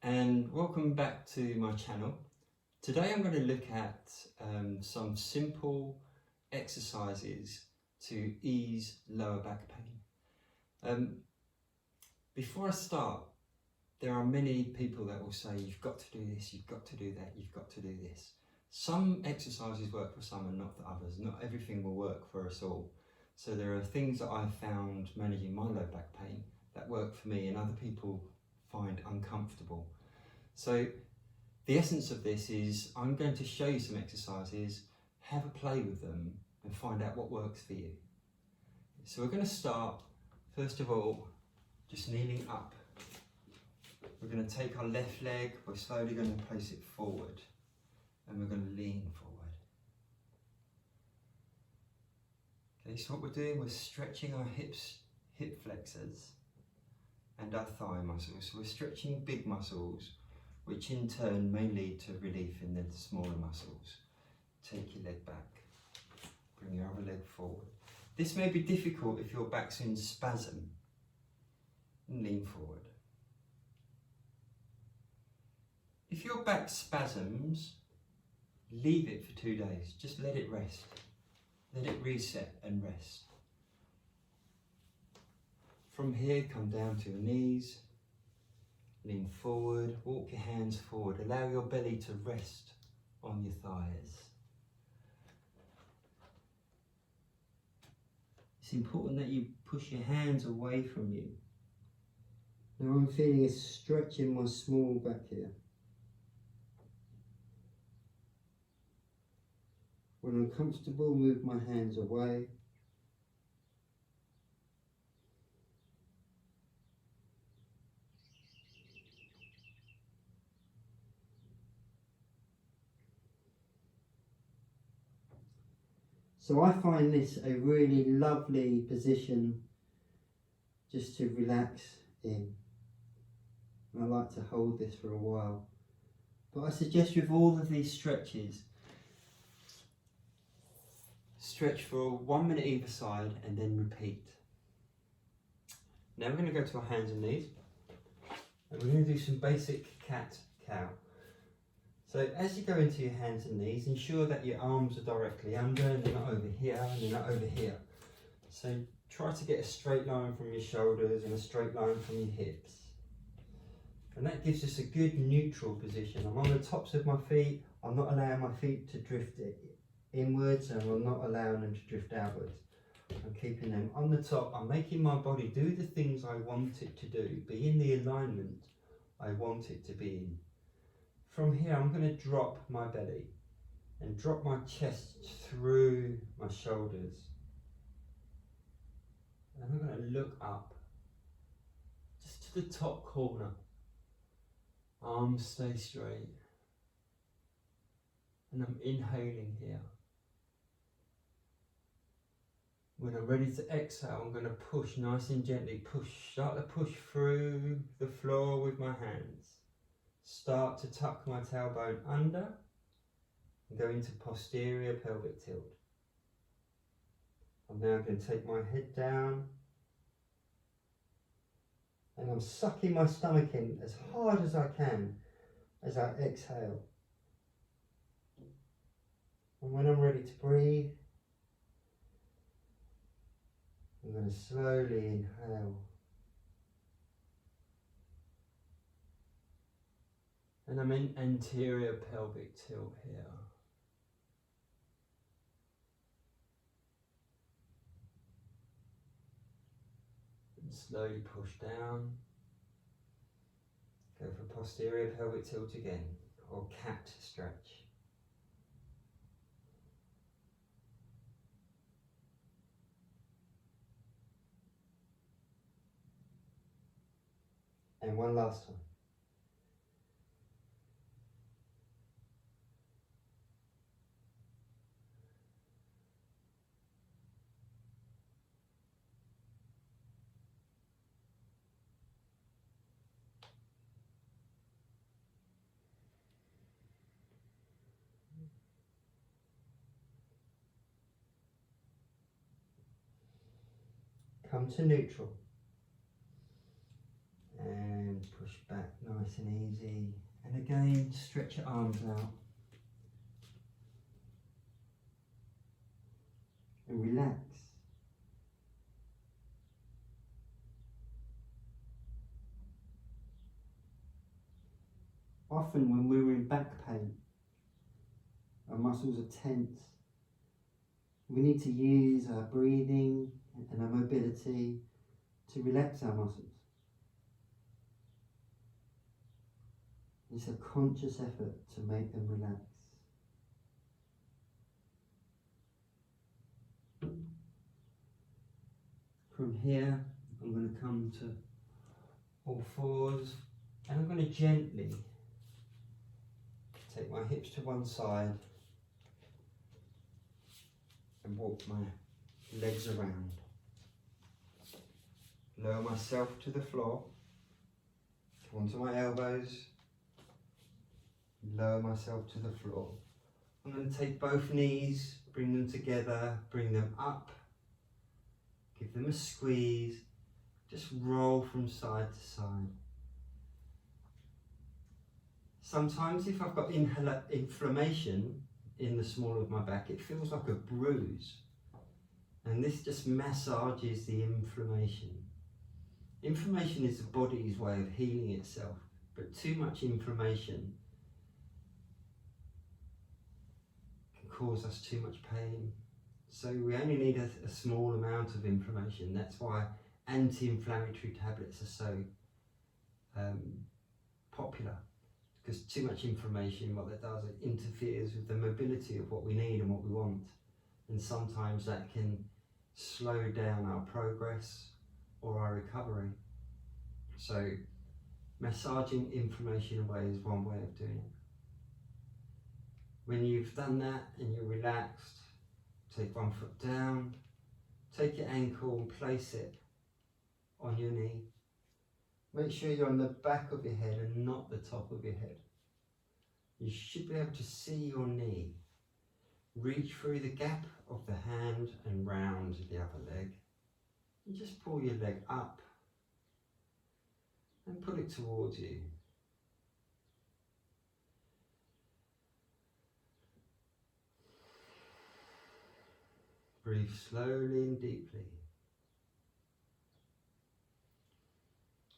and welcome back to my channel. Today I'm going to look at some simple exercises to ease lower back pain. Before I start, there are many people that will say you've got to do this, you've got to do that, you've got to do this. Some exercises work for some and not for others. Not everything will work for us all. So there are things that I've found managing my low back pain that work for me and other people find uncomfortable. So the essence of this is I'm going to show you some exercises, have a play with them and find out what works for you. So we're going to start, first of all, just kneeling up. We're going to take our left leg, we're slowly going to place it forward and we're going to lean forward. Okay, so what we're doing, we're stretching our hips, hip flexors and our thigh muscles. So we're stretching big muscles, which in turn may lead to relief in the smaller muscles. Take your leg back, bring your other leg forward. This may be difficult if your back's in spasm. And lean forward. If your back spasms, leave it for 2 days. Just let it rest. Let it reset and rest. From here, come down to your knees. Lean forward, walk your hands forward. Allow your belly to rest on your thighs. It's important that you push your hands away from you. Now I'm feeling a stretch in my small back here. When I'm comfortable, move my hands away. So I find this a really lovely position just to relax in. And I like to hold this for a while. But I suggest with all of these stretches, stretch for 1 minute either side and then repeat. Now we're going to go to our hands and knees. And we're going to do some basic cat-cow. So as you go into your hands and knees, ensure that your arms are directly under and they're not over here and they're not over here. So try to get a straight line from your shoulders and a straight line from your hips. And that gives us a good neutral position. I'm on the tops of my feet. I'm not allowing my feet to drift inwards and I'm not allowing them to drift outwards. I'm keeping them on the top. I'm making my body do the things I want it to do, be in the alignment I want it to be in. From here, I'm going to drop my belly and drop my chest through my shoulders. And I'm going to look up, just to the top corner. Arms stay straight. And I'm inhaling here. When I'm ready to exhale, I'm going to push nice and gently. Start to push through the floor with my hands. Start to tuck my tailbone under and go into posterior pelvic tilt. I'm now going to take my head down and I'm sucking my stomach in as hard as I can as I exhale. And when I'm ready to breathe, I'm going to slowly inhale. And I'm in anterior pelvic tilt here. And slowly push down. Go for posterior pelvic tilt again, or cat stretch. And one last time. Come to neutral. And push back nice and and easy. And again, stretch your arms out. And relax. Often when we're in back pain, our muscles are tense. We need to use our breathing and our mobility to relax our muscles. It's a conscious effort to make them relax. From here, I'm going to come to all fours, and I'm going to gently take my hips to one side and walk my legs around. Lower myself to the floor, onto my elbows, lower myself to the floor. I'm going to take both knees, bring them together, bring them up, give them a squeeze, just roll from side to side. Sometimes if I've got inflammation in the small of my back, it feels like a bruise. And this just massages the inflammation. Inflammation is the body's way of healing itself, but too much inflammation can cause us too much pain. So we only need a small amount of inflammation. That's why anti-inflammatory tablets are so popular, because too much inflammation, what that does, it interferes with the mobility of what we need and what we want. And sometimes that can slow down our progress or our recovery. So massaging inflammation away is one way of doing it. When you've done that and you're relaxed, take one foot down, take your ankle and place it on your knee. Make sure you're on the back of your head and not the top of your head. You should be able to see your knee. Reach through the gap of the hand and round the other leg. And just pull your leg up and put it towards you. Breathe slowly and deeply.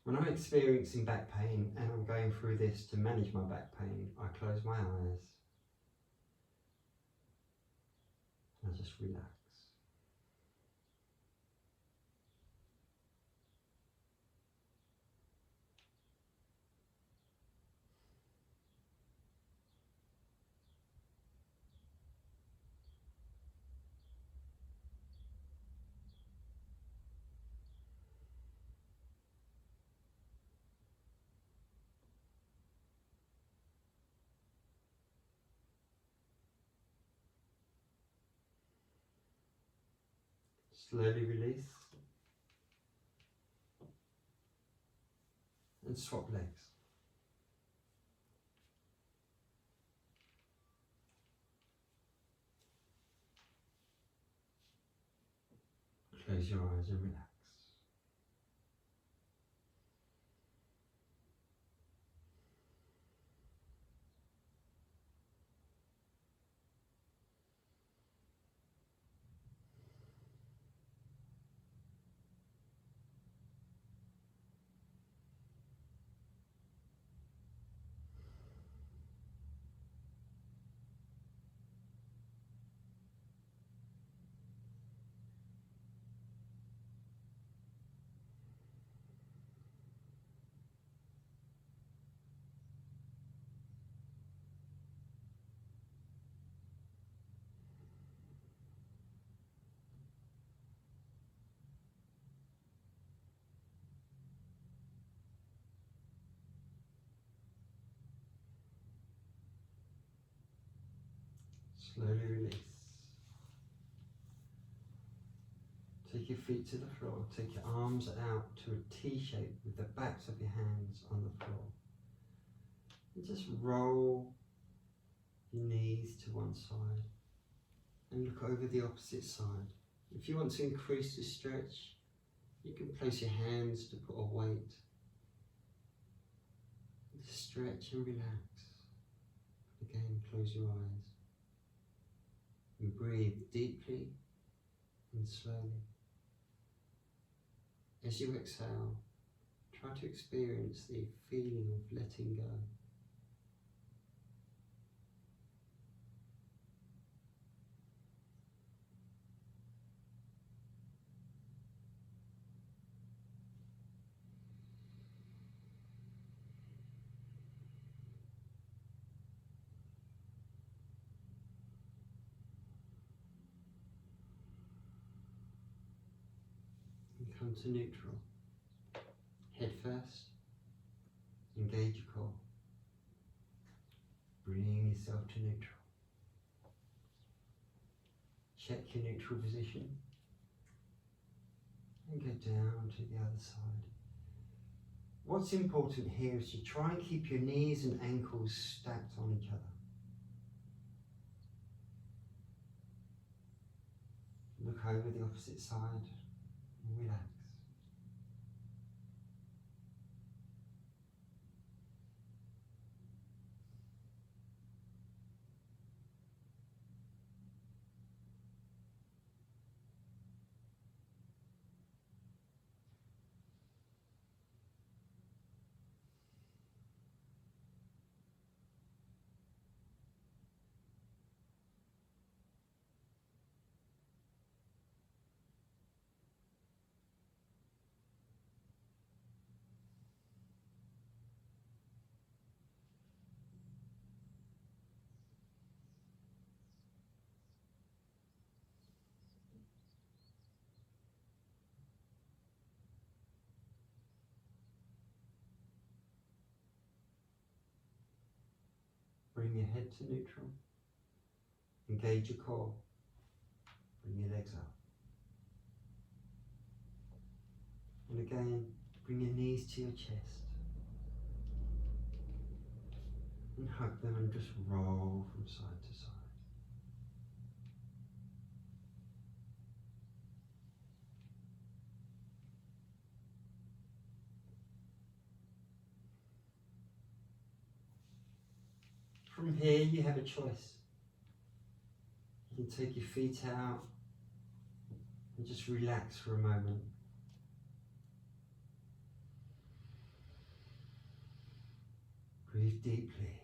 When I'm experiencing back pain and I'm going through this to manage my back pain, I close my eyes and I just relax. Slowly release and swap legs. Close your eyes and relax. Slowly release. Take your feet to the floor. Take your arms out to a T shape with the backs of your hands on the floor. And just roll your knees to one side and look over the opposite side. If you want to increase the stretch, you can place your hands to put a weight. Just stretch and relax. Again, close your eyes and breathe deeply and slowly. As you exhale, try to experience the feeling of letting go. And come to neutral. Head first, engage your core. Bring yourself to neutral. Check your neutral position and go down to the other side. What's important here is to try and keep your knees and ankles stacked on each other. Look over the opposite side and relax. Bring your head to neutral. Engage your core. Bring your legs up. And again, bring your knees to your chest. And hug them and just roll from side to side. From here you have a choice. You can take your feet out and just relax for a moment. Breathe deeply.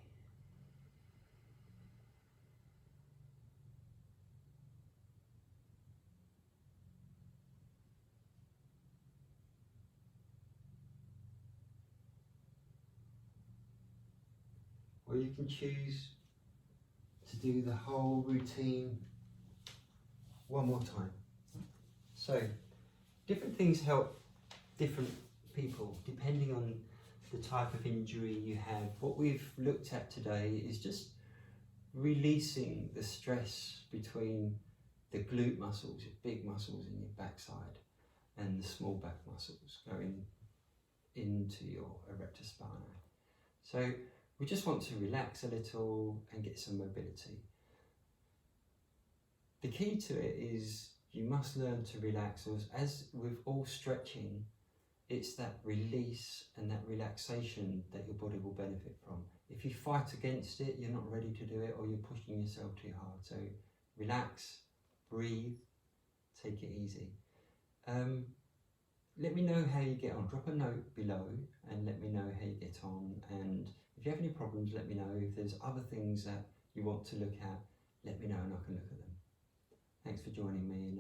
Or you can choose to do the whole routine one more time. So, different things help different people depending on the type of injury you have. What we've looked at today is just releasing the stress between the glute muscles, your big muscles in your backside, and the small back muscles going into your erector spinae. So we just want to relax a little and get some mobility. The key to it is you must learn to relax. As with all stretching, it's that release and that relaxation that your body will benefit from. If you fight against it, you're not ready to do it, or you're pushing yourself too hard. So relax, breathe, take it easy. Let me know how you get on. Drop a note below and let me know how you get on. And if you have any problems, let me know. If there's other things that you want to look at, let me know and I can look at them. Thanks for joining me.